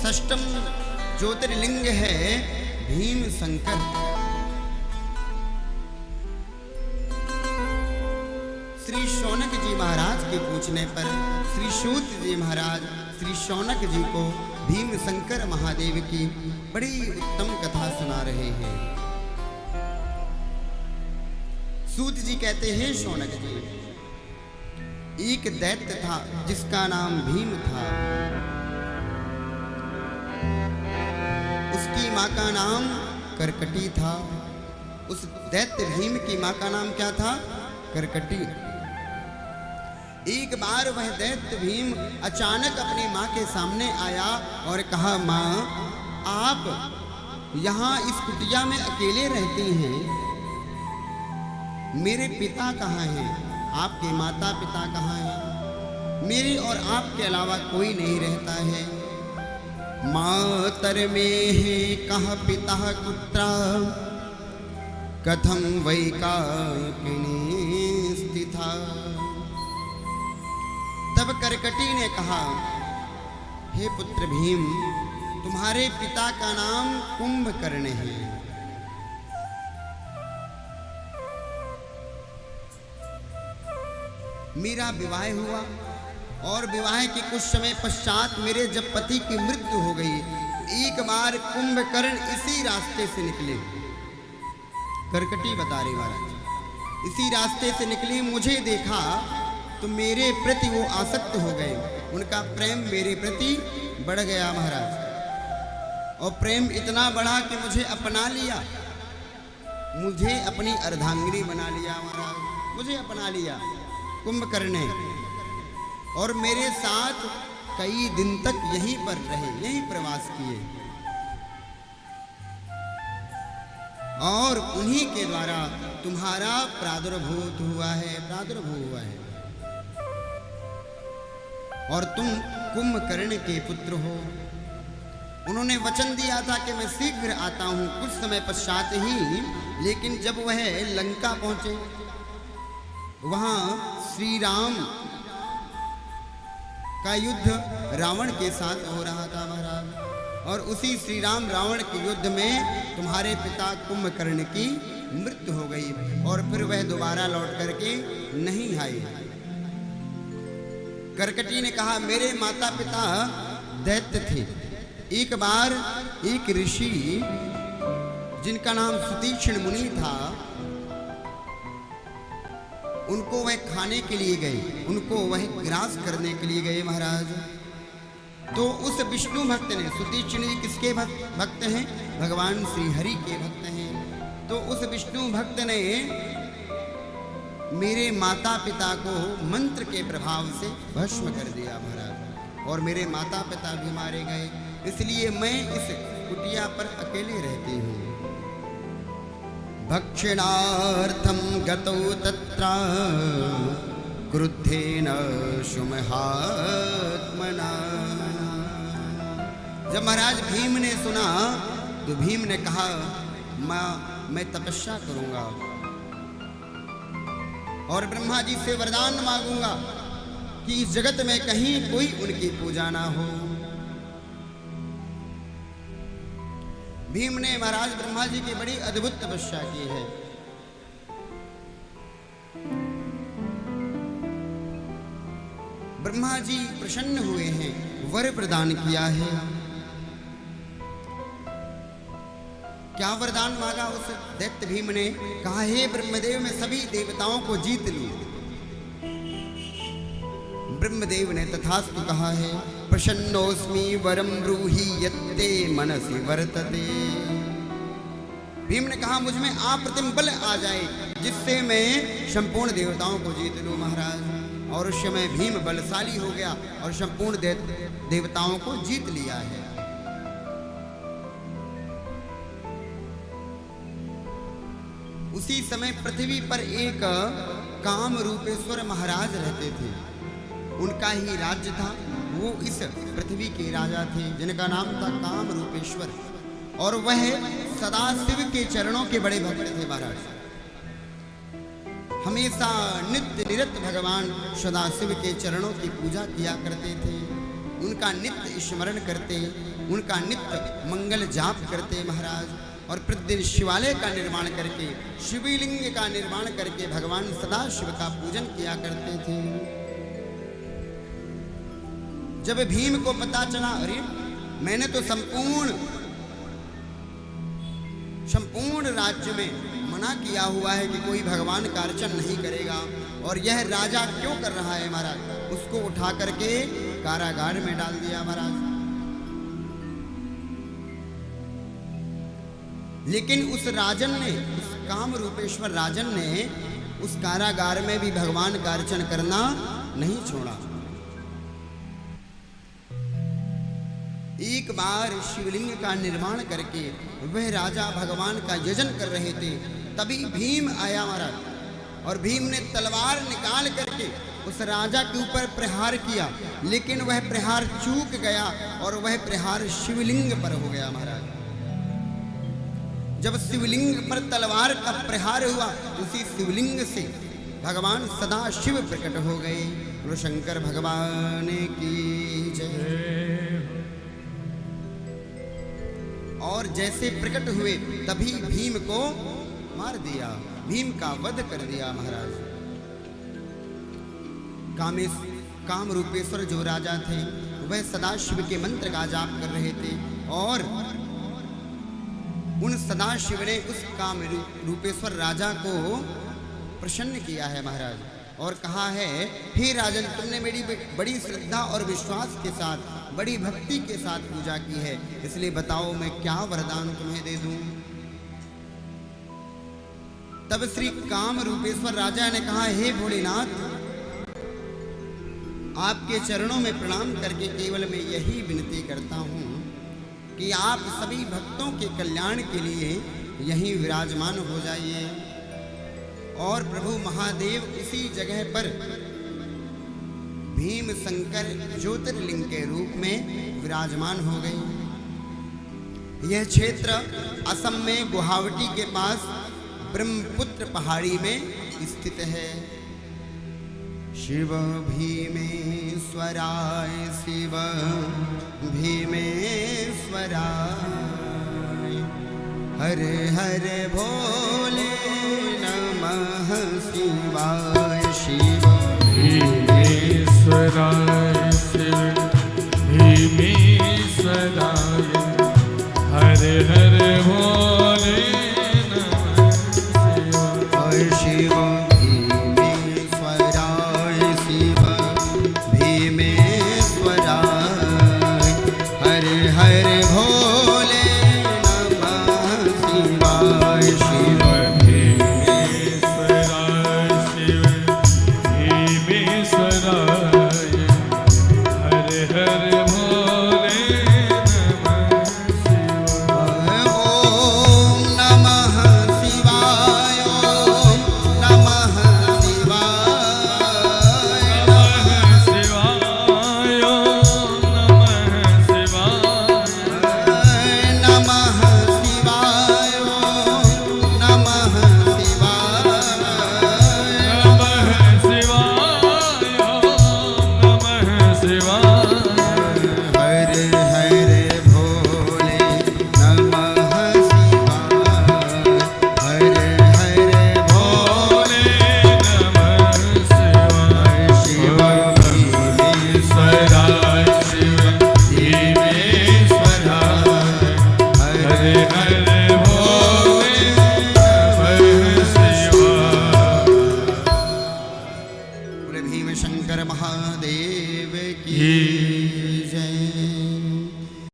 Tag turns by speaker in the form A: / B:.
A: षष्ठम ज्योतिर्लिंग है भीम शंकर। श्री शौनक जी महाराज के पूछने पर श्री सूत जी महाराज श्री शौनक जी को भीम शंकर महादेव की बड़ी उत्तम कथा सुना रहे हैं। सूत जी कहते हैं, शौनक जी, एक दैत्य था जिसका नाम भीम था। उसकी माँ का नाम करकटी था। उस दैत्य भीम की माँ का नाम क्या था? करकटी। एक बार वह दैत्य भीम अचानक अपनी माँ के सामने आया और कहा, माँ, आप यहाँ इस कुटिया में अकेले रहती हैं, मेरे पिता कहाँ हैं? आपके माता पिता कहाँ हैं? मेरे और आपके अलावा कोई नहीं रहता है। मातर में है कह पिता कुत्रा, कथम वैकाकिनी स्थिता। तब करकटी ने कहा, हे पुत्र भीम, तुम्हारे पिता का नाम कुंभकर्ण है। मेरा विवाह हुआ और विवाह के कुछ समय पश्चात मेरे जब पति की मृत्यु हो गई, एक बार कुंभकर्ण इसी रास्ते से निकले। करकटी बता रही महाराज, इसी रास्ते से निकले, मुझे देखा तो मेरे प्रति वो आसक्त हो गए। उनका प्रेम मेरे प्रति बढ़ गया महाराज, और प्रेम इतना बढ़ा कि मुझे अपना लिया, मुझे अपनी अर्धांगिनी बना लिया महाराज, मुझे अपना लिया कुंभकर्ण ने, और मेरे साथ कई दिन तक यहीं पर रहे, यहीं प्रवास किए, और उन्हीं के द्वारा तुम्हारा प्रादुर्भूत हुआ है, प्रादुर्भूत हुआ है, और तुम कुंभकर्ण के पुत्र हो। उन्होंने वचन दिया था कि मैं शीघ्र आता हूं, कुछ समय पश्चात ही। लेकिन जब वह लंका पहुंचे, वहां श्री राम का युद्ध रावण के साथ हो रहा था महाराज, और उसी श्री राम रावण के युद्ध में तुम्हारे पिता कुंभकर्ण की मृत्यु हो गई, और फिर वह दोबारा लौट करके नहीं आए। करकटी ने कहा, मेरे माता पिता दैत्य थे। एक बार एक ऋषि जिनका नाम सुतीक्ष्ण मुनि था, उनको वह खाने के लिए गए, उनको वह ग्रास करने के लिए गए महाराज। तो उस विष्णु भक्त ने, सुतीक्ष्ण जी किसके भक्त हैं? भगवान श्री हरि के भक्त हैं। तो उस विष्णु भक्त ने मेरे माता पिता को मंत्र के प्रभाव से भस्म कर दिया महाराज, और मेरे माता पिता भी मारे गए। इसलिए मैं इस कुटिया पर अकेले रहती हूँ। भक्षणार्थं गतौ तत्र क्रुद्धेन शुमहात्मना। जब महाराज भीम ने सुना तो भीम ने कहा, मैं तपस्या करूंगा और ब्रह्मा जी से वरदान मांगूंगा कि इस जगत में कहीं कोई उनकी पूजा ना हो। भीम ने महाराज ब्रह्मा जी की बड़ी अद्भुत तपस्या की है। ब्रह्मा जी प्रसन्न हुए हैं, वर प्रदान किया है। क्या वरदान मांगा उस दैत्य भीम ने? कहा, हे ब्रह्मदेव, मैं सभी देवताओं को जीत लूं। ब्रह्मदेव ने तथास्तु कहा है। प्रसन्नोस्मि वरम ब्रूहि यत्ते मनसि वर्तते। भीम ने कहा, मुझ में अप्रतिम बल आ जाए जिससे मैं संपूर्ण देवताओं को जीत लूं महाराज। और उस समय भीम बलशाली हो गया और संपूर्ण देवताओं को जीत लिया है। उसी समय पृथ्वी पर एक काम रूपेश्वर महाराज रहते थे, उनका ही राज्य था। वो इस पृथ्वी के राजा थे जिनका नाम था काम रूपेश्वर, और वह सदा शिव के चरणों के बड़े भक्त थे महाराज। हमेशा नित्य निरत भगवान सदाशिव के चरणों की पूजा किया करते थे। उनका नित्य स्मरण करते, उनका नित्य मंगल जाप करते महाराज। और प्रतिदिन शिवालय का निर्माण करके, शिवलिंग का निर्माण करके भगवान सदाशिव का पूजन किया करते थे। जब भीम को पता चला, अरे मैंने तो संपूर्ण राज्य में मना किया हुआ है कि कोई भगवान का अर्चन नहीं करेगा, और यह राजा क्यों कर रहा है महाराज, उसको उठा करके कारागार में डाल दिया महाराज। लेकिन उस राजन ने, उस काम रूपेश्वर राजन ने उस कारागार में भी भगवान का अर्चन करना नहीं छोड़ा। एक बार शिवलिंग का निर्माण करके वह राजा भगवान का यजन कर रहे थे, तभी भीम आया महाराज, और भीम ने तलवार निकाल करके उस राजा के ऊपर प्रहार किया, लेकिन वह प्रहार चूक गया और वह प्रहार शिवलिंग पर हो गया महाराज। जब शिवलिंग पर तलवार का प्रहार हुआ, उसी शिवलिंग से भगवान सदाशिव प्रकट हो गए। बोलो शंकर भगवान की जय। और जैसे प्रकट हुए तभी भीम को मार दिया, भीम का वध कर दिया महाराज। काम रूपेश्वर जो राजा थे वह सदाशिव के मंत्र का जाप कर रहे थे, और उन सदाशिव ने उस काम रूपेश्वर राजा को प्रसन्न किया है महाराज, और कहा है, हे राजन, तुमने मेरी बड़ी श्रद्धा और विश्वास के साथ, बड़ी भक्ति के साथ पूजा की है, इसलिए बताओ मैं क्या वरदान तुम्हें दे दूं। तब श्री काम रूपेश्वर राजा ने कहा, हे भोलेनाथ, आपके चरणों में प्रणाम करके केवल मैं यही विनती करता हूं कि आप सभी भक्तों के कल्याण के लिए यहीं विराजमान हो जाइए। और प्रभु महादेव उसी जगह पर भीम शंकर ज्योतिर्लिंग के रूप में विराजमान हो गए। यह क्षेत्र असम में गुवाहाटी के पास ब्रह्मपुत्र पहाड़ी में स्थित है। शिव भीमेश्वराय, शिव भीमेश्वराय, हर हर भोले नमः शिवाय। शिव भीमेश्वराय, शिव भीमेश्वराय, हर हर भोले नमः शिवाय। शिव शंकर महादेव की जय।